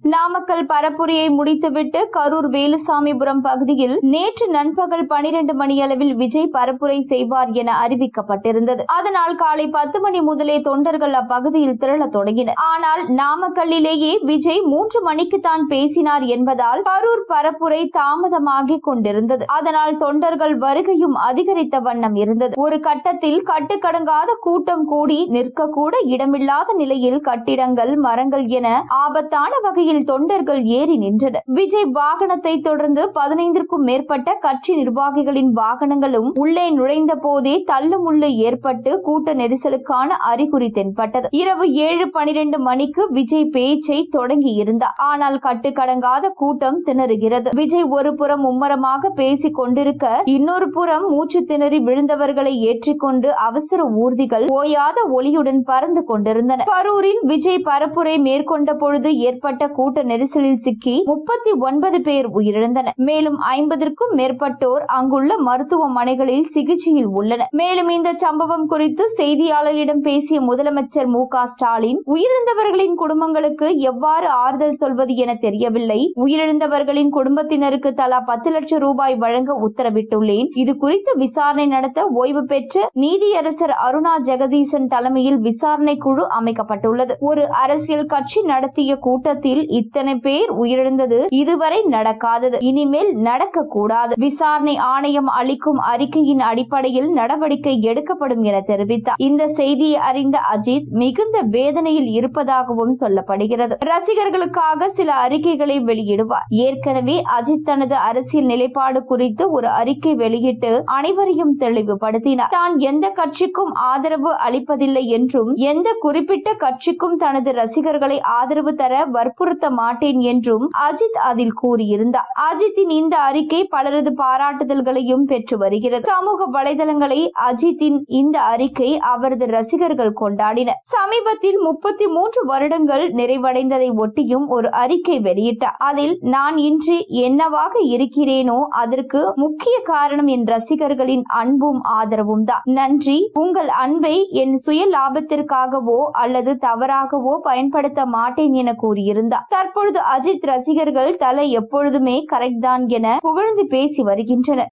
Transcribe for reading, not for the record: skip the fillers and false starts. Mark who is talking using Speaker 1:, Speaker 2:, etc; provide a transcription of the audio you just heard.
Speaker 1: நாமக்கல் பரப்புரையை முடித்துவிட்டு கரூர் வேலுசாமிபுரம் பகுதியில் நேற்று நண்பகல் 12 மணியளவில் விஜய் பரப்புரை செய்வார் என அறிவிக்கப்பட்டிருந்தது. அதனால் காலை 10 மணி முதலே தொண்டர்கள் அப்பகுதியில் திரள தொடங்கினர். ஆனால் நாமக்கல்லிலேயே விஜய் 3 மணிக்கு தான் பேசினார் என்பதால் கரூர் பரப்புரை தாமதமாகிக் கொண்டிருந்தது. அதனால் தொண்டர்கள் வருகையும் அதிகரித்த வண்ணம் இருந்தது. ஒரு கட்டத்தில் கட்டுக்கடங்காத கூட்டம் கூடி நிற்கக்கூட இடமில்லாத நிலையில் கட்டிடங்கள், மரங்கள் என ஆபத்தான வகையில் தொண்டர்கள் ஏறி நின்றனர். விஜய் வாகனத்தை தொடர்ந்து 15க்கும் மேற்பட்ட கட்சி நிர்வாகிகளின் வாகனங்களும் உள்ளே நுழைந்த போதே தள்ளுமுள்ளு ஏற்பட்டு கூட்ட நெரிசலுக்கான அறிகுறி தென்பட்டது. இரவு 7:12 மணிக்கு விஜய் பேச்சை தொடங்கி இருந்தார். ஆனால் கட்டுக்கடங்காத கூட்டம் திணறுகிறது. விஜய் ஒரு புறம் மும்மரமாக பேசிக் கொண்டிருக்க, இன்னொரு புறம் மூச்சு திணறி விழுந்தவர்களை ஏற்றிக்கொண்டு அவசர ஊர்திகள் ஓயாத ஒளியுடன் பறந்து கொண்டிருந்தன. கரூரில் விஜய் பரப்புரை மேற்கொண்ட பொழுது ஏற்பட்ட கூட்ட நெரிசலில் சிக்கி 39 பேர் உயிரிழந்தனர். மேலும் 50க்கும் மேற்பட்டோர் அங்குள்ள மருத்துவமனைகளில் சிகிச்சையில் உள்ளனர். மேலும் இந்த சம்பவம் குறித்து செய்தியாளர்களிடம் பேசிய முதலமைச்சர் மு.க. ஸ்டாலின், உயிரிழந்தவர்களின் குடும்பங்களுக்கு எவ்வாறு ஆறுதல் சொல்வது என தெரியவில்லை. உயிரிழந்தவர்களின் குடும்பத்தினருக்கு தலா 10 லட்சம் ரூபாய் வழங்க உத்தரவிட்டுள்ளேன். இது குறித்து விசாரணை நடத்த ஓய்வு பெற்ற நீதியரசர் அருணா ஜெகதீசன் தலைமையில் விசாரணை குழு அமைக்கப்பட்டுள்ளது. ஒரு அரசியல் கட்சி நடத்திய கூட்டத்தில் இத்தனை பேர் உயிரிழந்தது இதுவரை நடக்காதது. இனிமேல் நடக்க கூடாது. விசாரணை ஆணையம் அளிக்கும் அறிக்கையின் அடிப்படையில் நடவடிக்கை எடுக்கப்படும் என தெரிவித்தார். இந்த செய்தியை அறிந்த அஜித் மிகுந்த வேதனையில் இருப்பதாகவும் சொல்லப்படுகிறது. ரசிகர்களுக்காக சில அறிக்கைகளை வெளியிடுவார். ஏற்கனவே அஜித் தனது அரசியல் நிலைப்பாடு குறித்து ஒரு அறிக்கை வெளியிட்டு அனைவரையும் தெளிவுபடுத்தினார். தான் எந்த கட்சிக்கும் ஆதரவு அளிப்பதில்லை என்றும், எந்த குறிப்பிட்ட கட்சிக்கும் தனது ரசிகர்களை ஆதரவு தர வற்புறுத்த மாட்டேன் என்றும் அஜித் அதில் கூறியிருந்தார். அஜித்தின் இந்த அறிக்கை பலரது பாராட்டுதல்களையும் பெற்று வருகிறது. சமூக வலைதளங்களை அஜித்தின் இந்த அறிக்கை அவரது ரசிகர்கள் கொண்டாடினர். சமீபத்தில் 33 வருடங்கள் நிறைவடைந்ததை ஒட்டியும் ஒரு அறிக்கை வெளியிட்டார். அதில், நான் இன்று என்னவாக இருக்கிறேனோ அதற்கு முக்கிய காரணம் என் ரசிகர்களின் அன்பும் ஆதரவும் தான். நன்றி. உங்கள் அன்பை என் சுய லாபத்திற்காகவோ அல்லது தவறாகவோ பயன்படுத்த மாட்டேன் என கூறியிருந்தார். தற்பொழுது அஜித் ரசிகர்கள் தலை எப்பொழுதுமே கரெக்ட் தான் என புகழ்ந்து பேசி வருகின்றனர்.